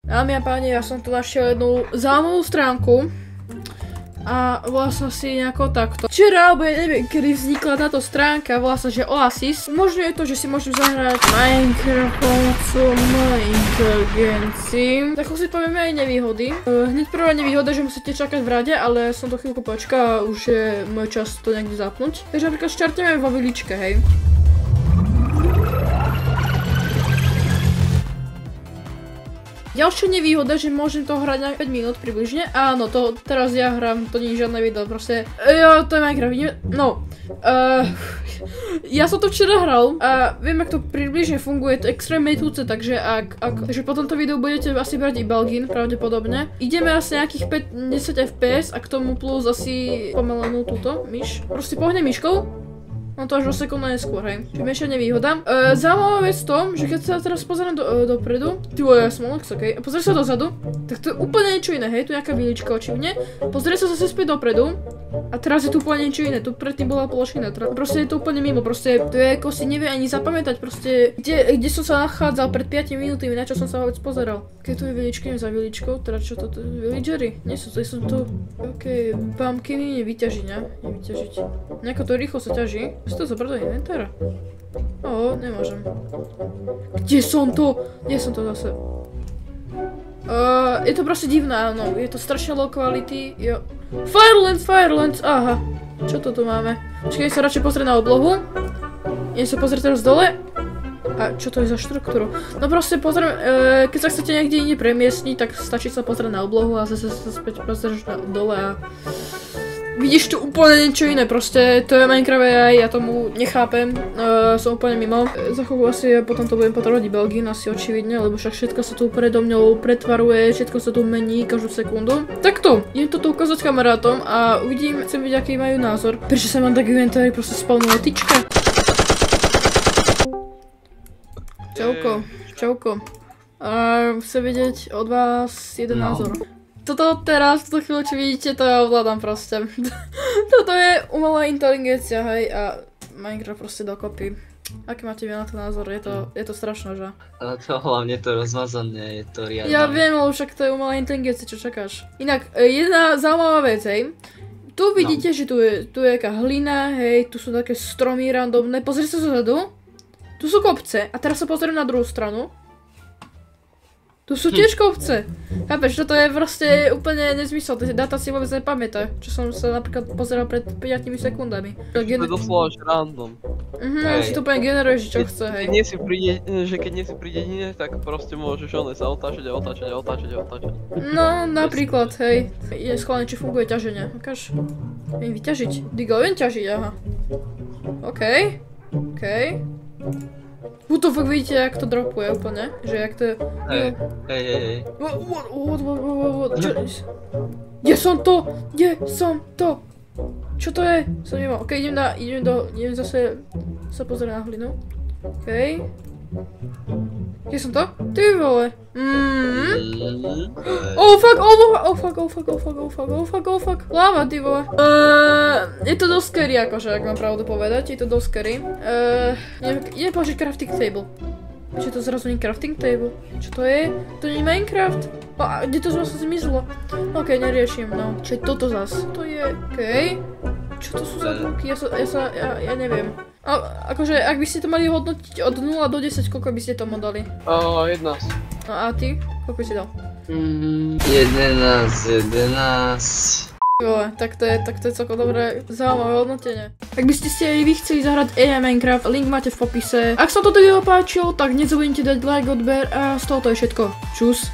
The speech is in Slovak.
Dámy a páni, ja som tu našiel jednu zaujímavú stránku a volá sa si nejako takto. Včera, alebo ja neviem, kedy vznikla táto stránka, volá sa, že Oasis. Umožňuje to, že si môžem zahrať Minecraft pomocou inteligencii. Tak si povieme aj nevýhody. Hneď prvá nevýhoda, že musíte čakať v rade, ale som to chvíľku počkal a už je môj čas to niekde zapnúť. Takže napríklad štartujeme vo viličke, hej. Ďalšia nevýhoda, že môžem to hrať na 5 minút približne. Áno, to teraz ja hrám, to nie je žiadne video, proste. To je Minecraft, no. Ja som to včera hral a viem, ak to približne funguje, to je extrémne metúce, takže takže po tomto videu budete asi brať i Belgín, pravdepodobne. Ideme asi nejakých 5-10 fps a k tomu plus asi pomelenú túto myš. Proste pohne myškou. No to až o sekundu neskôr, hej. Čiže menšia nevýhoda. Zaujímavá vec v tom, že keď sa teraz pozriem dopredu, ty vole, ja som Alex, okej, a pozrie sa dozadu, tak to je úplne niečo iné, hej, tu je nejaká vilička očivne. Pozrie sa zase späť dopredu a teraz je tu úplne niečo iné, tu predtým bola plošina, proste je to úplne mimo, proste to je ako si nevie ani zapamätať, proste kde som sa nachádzal pred 5 minútami, na čo som sa vôbec pozeral. Keď tu je viličky, za viličkou, teda čo to je, villageri? Nie sú tu, okej, pumpkiny nevyťažiť, ne? Nevyťažiť. Nejako to rýchlo sa ťaží. Si to zobrať do inventára? Nemôžem. Kde som to? Kde som to zase? Je to proste divné, áno. Je to strašne low quality. Jo. Firelands, aha. Čo to tu máme? Počkej, sa radšej pozrieť na oblohu. Idem sa pozrieť teraz dole. A čo to je za štruktúru? No proste pozriem, keď sa chcete niekde inde premiestniť, tak stačí sa pozrieť na oblohu a zase sa späť pozrieš dole a vidíš tu úplne niečo iné, proste to je Minecraft aj, ja tomu nechápem, som úplne mimo. Za chvíľu asi potom to budem potrebovať Belgín, asi očividne, lebo však všetko sa tu predo mňou pretvaruje, všetko sa tu mení každú sekundu. Takto, idem toto ukázať kamarátom a uvidím, chcem vidieť, aký majú názor. Prečo sa mám tak inventári proste spavnuje tyčka? Čauko. Chcem vedieť od vás jeden názor. Toto teraz, túto chvíľu, čo vidíte, to ja ovládam proste. Toto je umelá inteligencia, hej, a Minecraft proste dokopy. Aký máte vy na to názor? Je to strašné, že? Ale to hlavne to rozmazanie, je to riadne. Ja viem, ale však to je umelá inteligencia, čo čakáš? Inak, jedna zaujímavá vec, hej. Tu vidíte, že tu je jaká hlina, hej, tu sú také stromy randomné. Pozri sa zozadu. Tu sú kopce. A teraz sa pozriem na druhú stranu. Tu sú tiež kopce. Chápeš, toto je proste úplne nezmysel. Dáta si vôbec nepamätá. Čo som sa napríklad pozeral pred 5 sekundami. To je doslova random. Si to úplne generuješ, čo chce, hej. Keď nie si pri dedine, tak proste môžeš sa otáčať. No, napríklad, hej. Je schválne, či funguje ťaženie. Ukáž. Viem vyťažiť. Digo, viem ťažiť, aha. Okej. What the fuck, vidíte, jak to dropuje úplne? Že jak to je... Hej. What? Kde som to? Čo to je? Som nemal. Okej, idem zase sa pozrieť na hlinu. Okej. Kde som to? Ty vole. Oh fuck. Láva, ty vole. Je to dosť scary, akože, ak mám pravdu povedať. Je to dosť scary. Idem použiť crafting table. Či to zrazu nie crafting table? Čo to je? To nie je Minecraft? Kde to zase zmizlo? Okej, neriešim, no. Čo je toto zas? To je... Okej. Čo to sú za bloky? Ja neviem. Akože, ak by ste to mali hodnotiť od 0 do 10, koľko by ste tomu dali? 11. No a ty? Koľko by si dal? 11. Tak to je celkom dobré, zaujímavé hodnotenie. Ak by ste si aj vy chceli zahrať AI Minecraft, link máte v popise. Ak sa toto video páčilo, tak nezabudnite dať like, odber a z toho to je všetko. Čus.